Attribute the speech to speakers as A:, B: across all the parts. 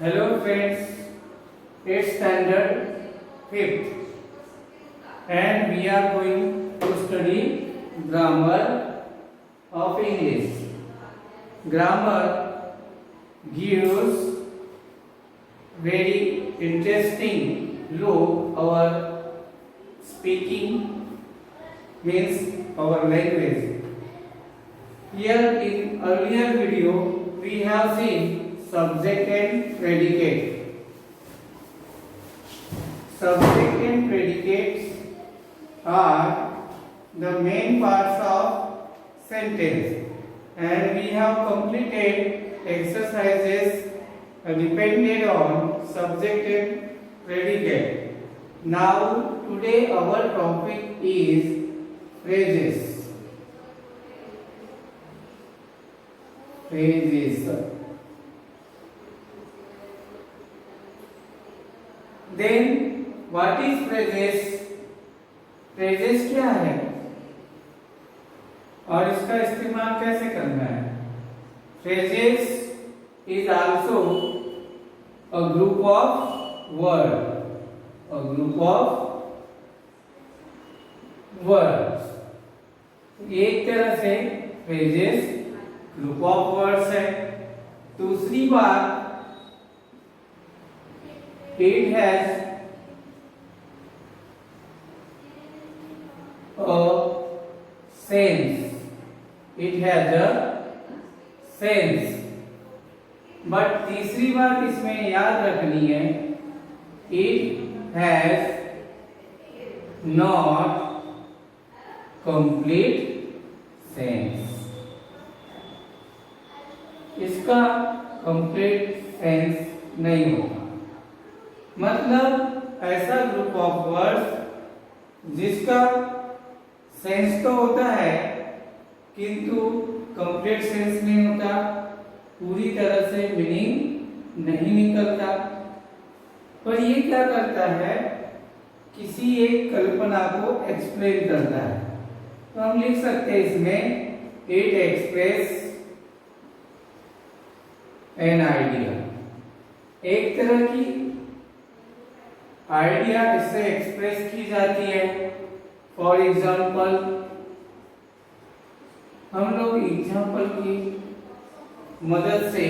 A: Hello friends, it's standard 5th and we are going to study grammar of English. Grammar gives very interesting look our speaking means our language. Here in earlier video we have seen subject and predicate. Subject and predicates are the main parts of sentence, and we have completed exercises dependent on subject and predicate. Now today our topic is phrases. Then what is phrases? phrases क्या है और इसका इस्तेमाल कैसे करना है? phrases is also a group of words. एक तरह से phrases group of words है. दूसरी बात, it has a sense. But तीसरी बात इसमें याद रखनी है, it has not complete sense. इसका कंप्लीट सेंस नहीं होगा. मतलब ऐसा ग्रुप ऑफ वर्ड्स जिसका सेंस तो होता है किंतु कंप्लीट सेंस नहीं होता, पूरी तरह से मीनिंग नहीं निकलता. पर ये क्या करता है, किसी एक कल्पना को एक्सप्लेन करता है. तो हम लिख सकते हैं इसमें इट एक्सप्रेस एन आइडिया. एक तरह की आइडिया इससे एक्सप्रेस की जाती है. फॉर एग्जाम्पल, हम लोग एग्जाम्पल की मदद से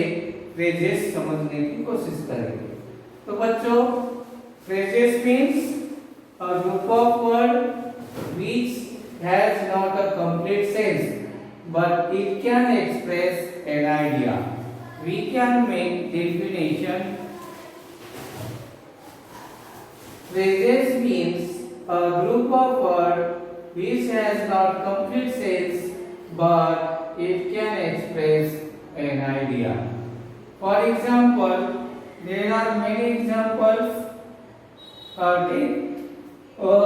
A: फ्रेजेस समझने की कोशिश करेंगे. तो बच्चों, phrases means a group of word which has not a complete sense but it can express an idea. We can make definition. Phrases means a group of words which has not complete sense but it can express an idea. For example, there are many examples. Take a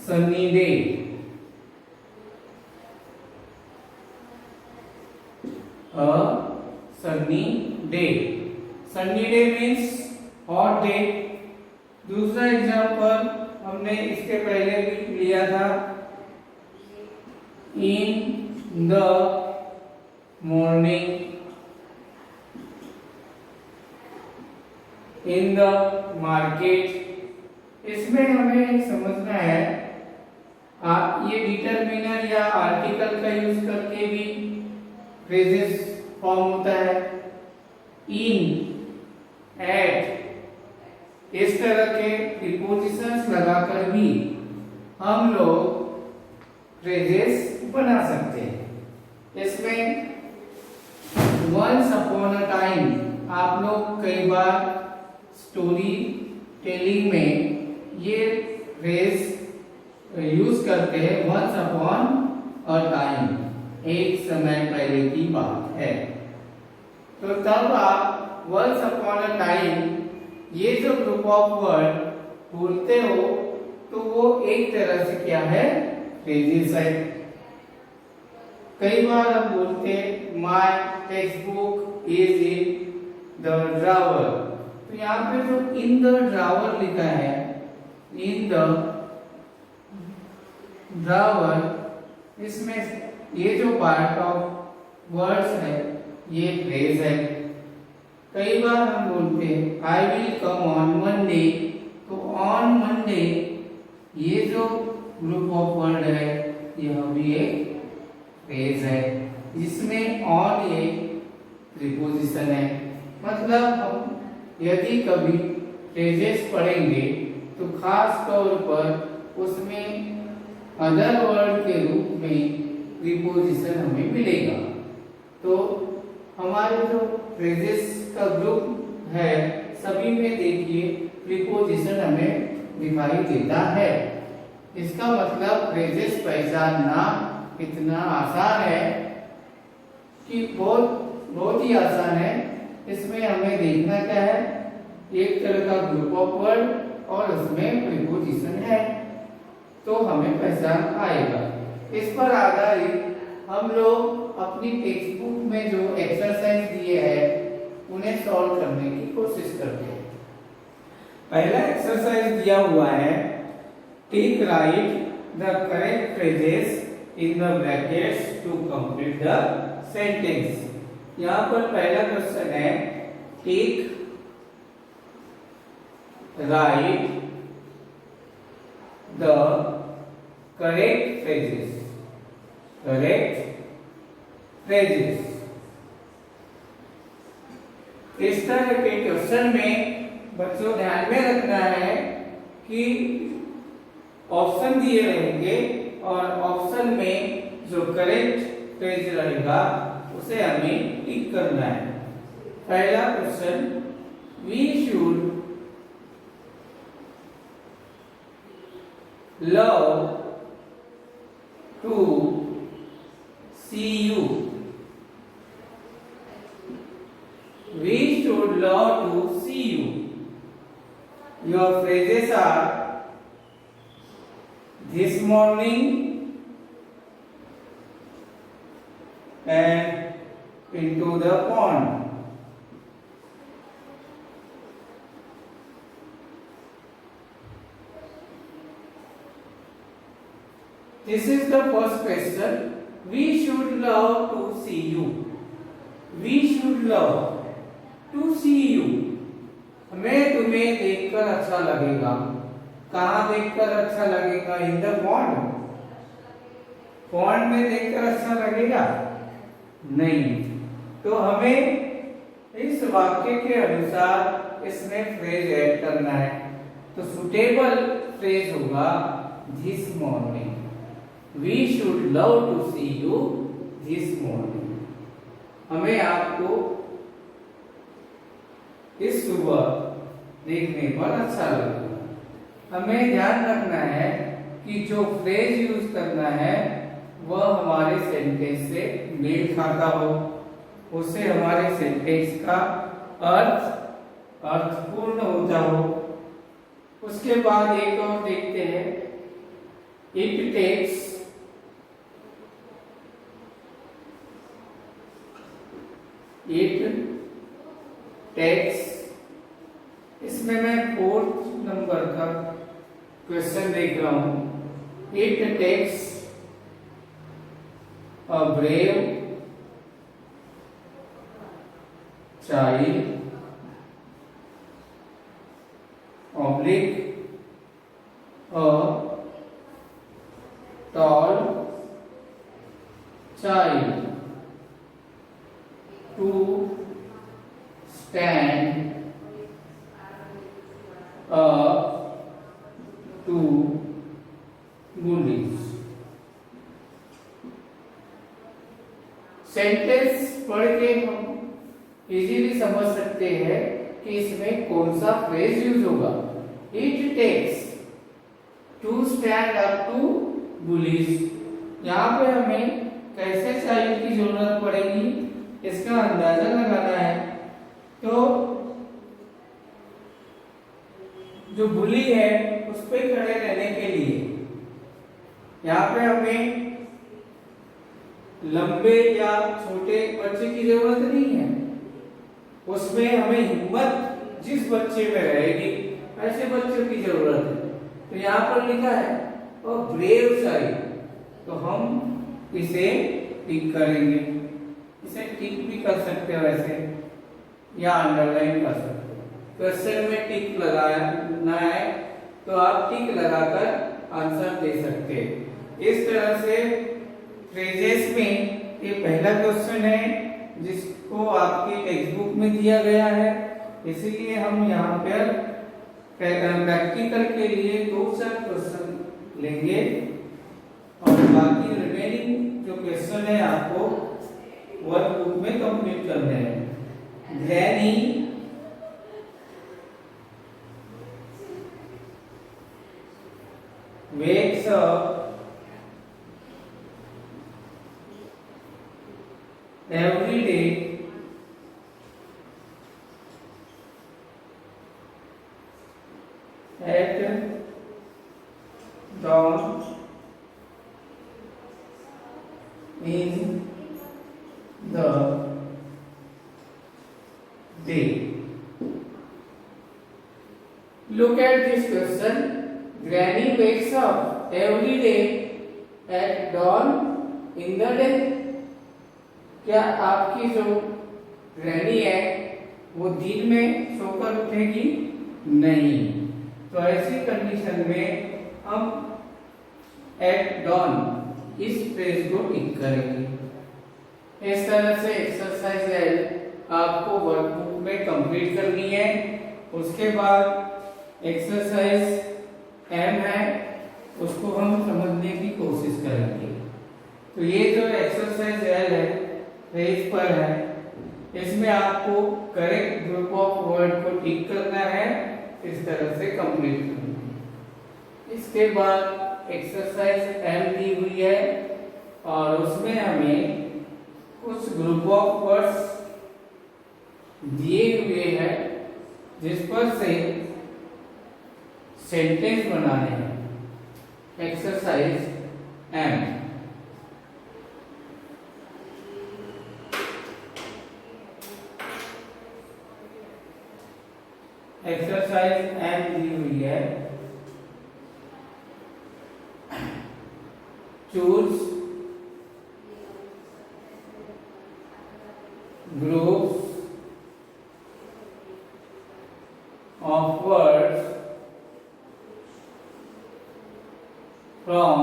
A: sunny day. A sunny day. Sunny day means hot day. दूसरा example हमने इसके पहले भी लिया था, in the morning, in the market. इसमें हमें समझना है, आप ये डिटरमिनर या आर्टिकल का यूज करके भी फ्रेजेस फॉर्म होता है. इन, एट, इस तरह के प्रीपोजिशंस लगाकर भी हम लोग फ्रेजेस बना सकते हैं. इसमें वंस अपॉन अ टाइम, आप लोग कई बार स्टोरी टेलिंग में ये फ्रेज यूज करते हैं. वंस अपॉन अ टाइम, एक समय पहले की बात है. तो तब आप वंस अपॉन अ टाइम ये जो ग्रुप ऑफ वर्ड बोलते हो तो वो एक तरह से क्या है, फ्रेजेस है. कई बार हम बोलते हैं my text book is in the drawer. तो यहाँ पे जो इन द ड्रॉवर लिखा है, इन द ड्रॉवर, इसमें ये जो पार्ट ऑफ वर्ड्स है ये फ्रेज है. कई बार हम बोलते हैं I will come on Monday, तो ऑन मंडे ये जो ग्रुप ऑफ वर्ड है यह भी एक फ्रेज है जिसमें ऑन एक प्रीपोजिशन है। मतलब हम यदि कभी फ्रेजेस पढ़ेंगे तो खास तौर पर उसमें अदर वर्ड के रूप में प्रीपोजिशन हमें मिलेगा। तो हमारे जो फ्रेजेस का ग्रुप है सभी में देखिए प्रीपोजिशन हमें दिखाई देता है। इसका मतलब फ्रेजेस पहचानना इतना आसान है कि बहुत ही आसान है। इसमें हमें देखना क्या है, एक तरह का ग्रुप ऑफ वर्ड और उसमें प्रीपोजिशन है तो हमें पहचान आएगा। इस पर आधारित हम लोग अपनी टेक्स्ट बुक में जो एक्सरसाइज दिए हैं उन्हें सॉल्व करने की कोशिश करते हैं। पहला एक्सरसाइज दिया हुआ है, tick right the correct phrases in the brackets to complete the sentence. यहाँ पर पहला क्वेश्चन है, tick right the correct phrases. Correct phrases. इस तरह के क्वेश्चन में बच्चों ध्यान में रखना है कि ऑप्शन दिए रहेंगे और ऑप्शन में जो करेक्ट फ्रेज रहेगा उसे हमें टिक करना है। पहला question, we should love to see you. We should love to see you. Your phrases are this morning and into the pond. This is the first question. We should love to see you. We should love to see you. हमें तुम्हें देखकर अच्छा लगेगा। कहाँ देखकर अच्छा लगेगा? In the pond. Pond में देखकर अच्छा लगेगा? नहीं। तो हमें इस वाक्य के अनुसार इसमें फ्रेज ऐड करना है। तो सुटेबल फ्रेज होगा this morning. We should love to see you this morning. हमें आपको इस सुबह देखने पर अच्छा लगेगा। हमें ध्यान रखना है कि जो फ्रेज यूज करना है वह हमारे सेंटेंस से मेल खाता हो, उससे हमारे सेंटेंस का अर्थपूर्ण होता हो। उसके बाद एक और देखते हैं, इट टेक्स इसमें मैं 4th नंबर का क्वेश्चन देख रहा हूं। It takes a brave child oblique a tall child to stand up to bullies। Sentence पढ़ के हम इजीली समझ सकते हैं कि इसमें कौन सा फ्रेज यूज होगा। It takes to stand up to bullies. यहाँ पे हमें कैसे चाइल्ड की जरूरत पड़ेगी इसका अंदाजा लगाना है। तो जो बुली है उस पे खड़े रहने के लिए यहाँ पे हमें लंबे या छोटे बच्चे की जरूरत नहीं है। उसमें हमें हिम्मत जिस बच्चे में रहेगी ऐसे बच्चों की जरूरत है। तो यहाँ पर लिखा है और ब्रेव चाइल्ड, तो हम इसे टिक करेंगे। इसे टिक भी कर सकते हो वैसे। या अंडरलाइन कर सकते हो। क्वेश्चन में टिक लगाना है तो आप टिक लगाकर आंसर दे सकते हैं। इस तरह से फ्रेजेस में ये पहला क्वेश्चन है जिसको आपके टेक्स्ट बुक में दिया गया है, इसीलिए हम यहाँ पर प्रैक्टिकल के लिए 2-4 क्वेश्चन लेंगे और बाकी रिमेनिंग जो क्वेश्चन है आपको वर्कबुक में कंप्लीट करने हैं। Granny wakes up every day at dawn in the day. Look at this question. Granny wakes up every day at dawn in the day. क्या आपकी जो ग्रैनी है वो दिन में सोकर उठेगी? नहीं। तो ऐसी कंडीशन में हम एट डॉन इस फ्रेज को टिक करेंगे। इस तरह से एक्सरसाइज एल आपको वर्कबुक में कंप्लीट करनी है। उसके बाद एक्सरसाइज एम है उसको हम समझने की कोशिश करेंगे। तो ये जो एक्सरसाइज एल है पेज पर है, इसमें आपको करेक्ट ग्रुप ऑफ वर्ड को टिक करना है, इस तरह से कंप्लीट करना है। इसके बाद एक्सरसाइज एम दी हुई है और उसमें हमें कुछ ग्रुप ऑफ वर्ड्स दिए हुए हैं जिस पर से सेंटेंस बनाने हैं। Exercise M. एक्सरसाइज एम दी हुई है। Choose groups of words from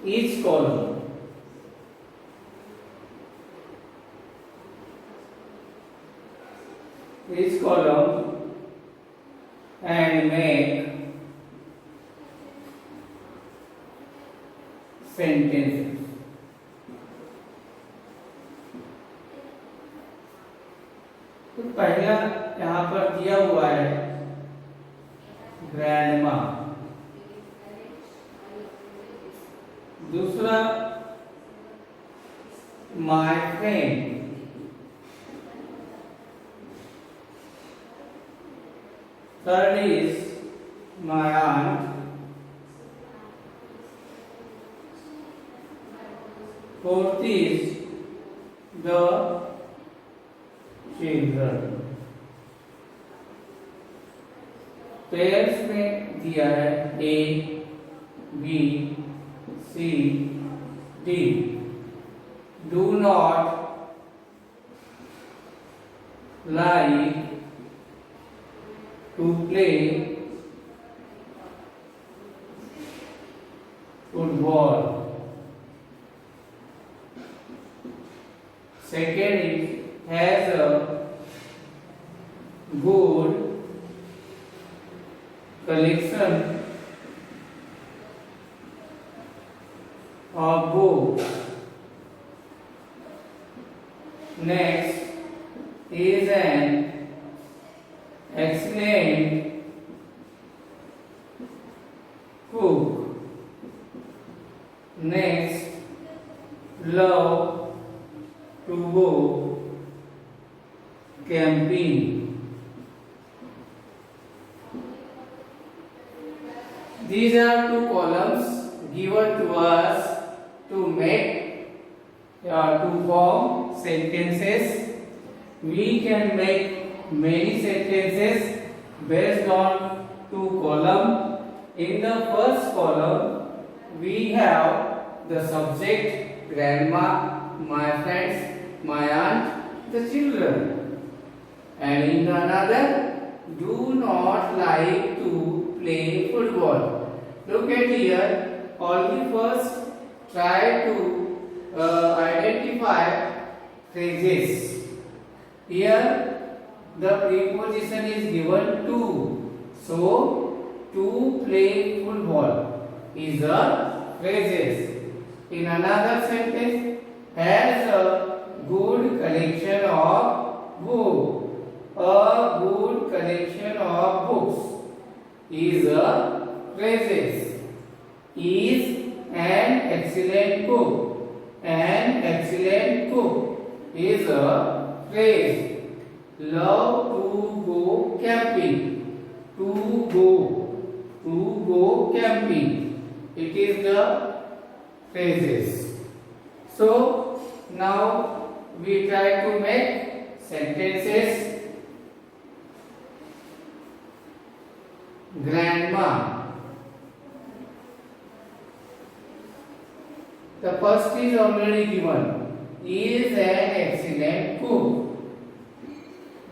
A: each column. Each column and make sentences. तो पहला यहाँ पर दिया हुआ है ग्रैंडमा, दूसरा my friend, third is my aunt, fourth is the children. Pairs में दिया है A B C D. Do not like to play football. Second is has a good collection of books. Next is an excellent cook. Next, love to go camping. These are two columns given to us to make to form sentences. We can make many sentences based on two columns. In the first column we have the subject grandma, my friends, my aunt the children. And in another, do not like to play football. Look at here, only first try to identify phrases. Here, the preposition is given to. So, to play football is a phrases. In another sentence, has a good collection of books. A good collection of books is a phrases. Is an excellent cook. An excellent cook is a phrase. Love to go camping. To go camping. It is the phrases. So now we try to make sentences. Grandma. The first is already given. Is an excellent cook.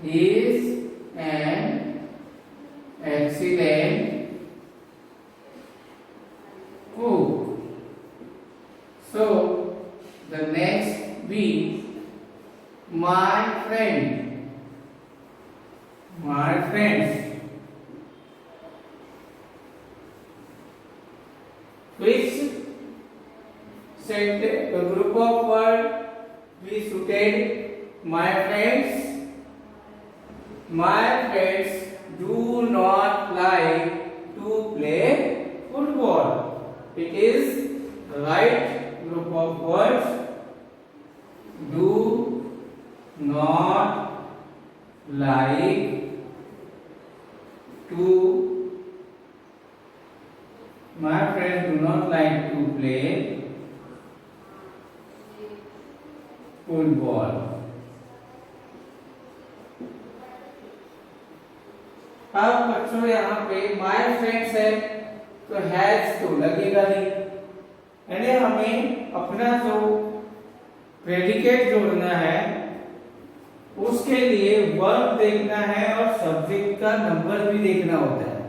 A: Is an excellent cook. So the next be my friend. My friends. Which sentence, a group of words we suited? My friends. My friends do not like to play football. It is right group of words. Do not like to. My friends do not like to play football. अब बच्चों यहाँ पे my friends है तो has तो लगेगा नहीं, यानी हमें अपना जो प्रेडिकेट जोड़ना है उसके लिए वर्ब देखना है और सब्जेक्ट का नंबर भी देखना होता है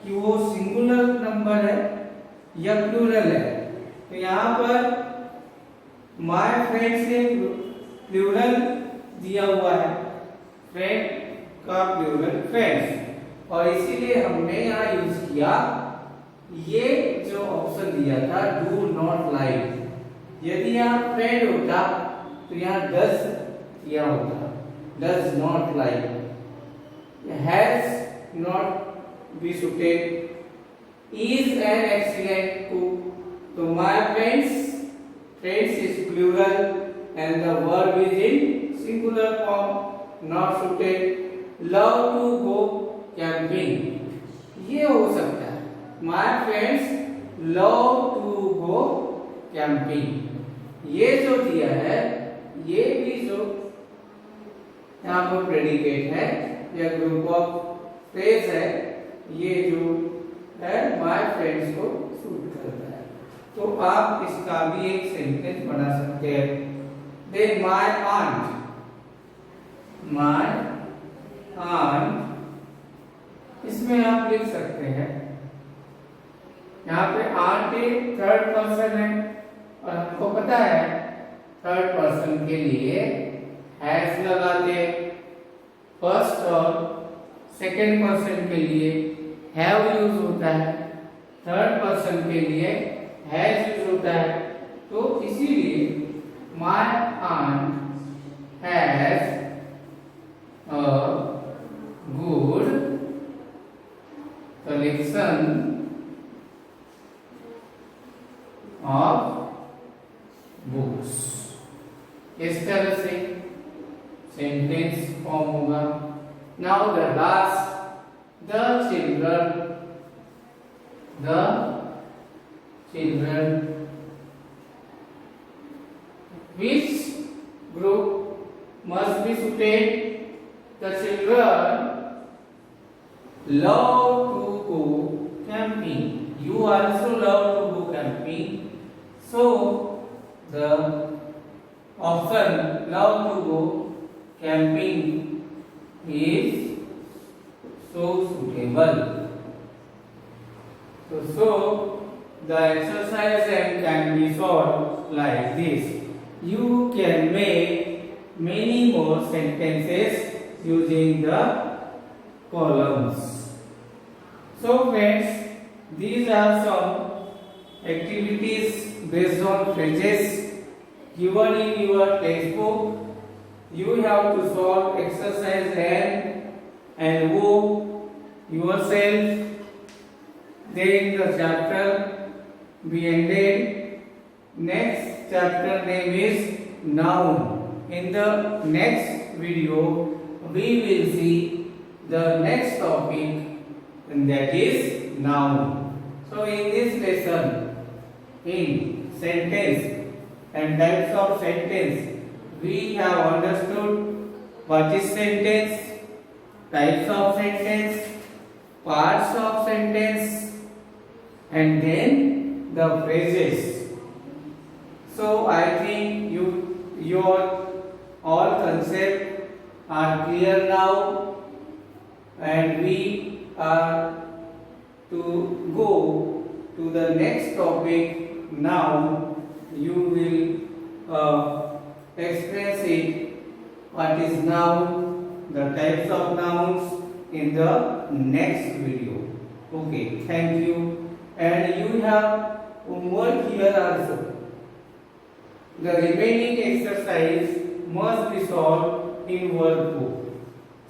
A: कि वो सिंगुलर नंबर है या प्लूरल है। तो यहाँ पर माय फ्रेंड्स से प्लूरल दिया हुआ है, फ्रेंड का प्लूरल फ्रेंड्स, और इसीलिए हमने यहाँ यूज किया ये जो ऑप्शन दिया था डू नॉट लाइक। यदि यहाँ फ्रेंड होता तो यहाँ डज किया होता, does not like, has not be suited, is an excellent cook. So my friends is plural and the verb is in singular form, not suited. Love to go camping, ये हो सकता है, my friends love to go camping। ये जो दिया है ये भी जो यहाँ पर प्रेडिकेट है या ग्रुप ऑफ फ्रेज है, ये जो है माय फ्रेंड्स को सूट करता है। तो आप इसका भी एक सेंटेंस बना सकते हैं। Then my aunt, my aunt, इसमें आप लिख सकते हैं, यहाँ पे आंट एक थर्ड पर्सन है और हमको पता है थर्ड पर्सन के लिए हैज लगाते, फर्स्ट और सेकंड पर्सन के लिए हैव यूज होता है, थर्ड पर्सन के लिए हैज यूज होता है। तो इसीलिए my aunt has a good collection of books. इस तरह से सेंटेंस फॉर्म होगा। Now the last, the children, which group must be suited? The children love to go camping. You also love to go camping, so the often love to go camping is so suitable. So the exercise can be solved like this. You can make many more sentences using the columns. So friends, these are some activities based on phrases given in your textbook. You have to solve exercise N and O yourself. Then the chapter be ended. Next chapter name is noun. In the next video, we will see the next topic, and that is noun. So in this lesson, in sentence and types of sentence, we have understood what is sentence, types of sentence, parts of sentence, and then the phrases. So I think your all concepts are clear now, and we are to go to the next topic. Now you will express it, what is noun, the types of nouns in the next video. Okay, thank you. And you have homework here also. The remaining exercise must be solved in workbook.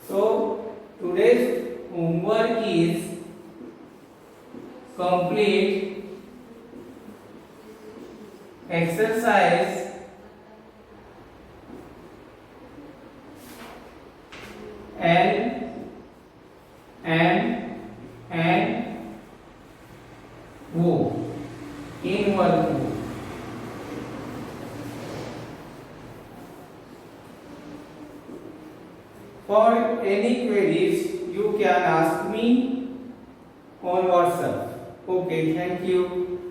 A: So today's homework is complete exercise L, M, and O in workbook. For any queries, you can ask me on WhatsApp. Okay, thank you.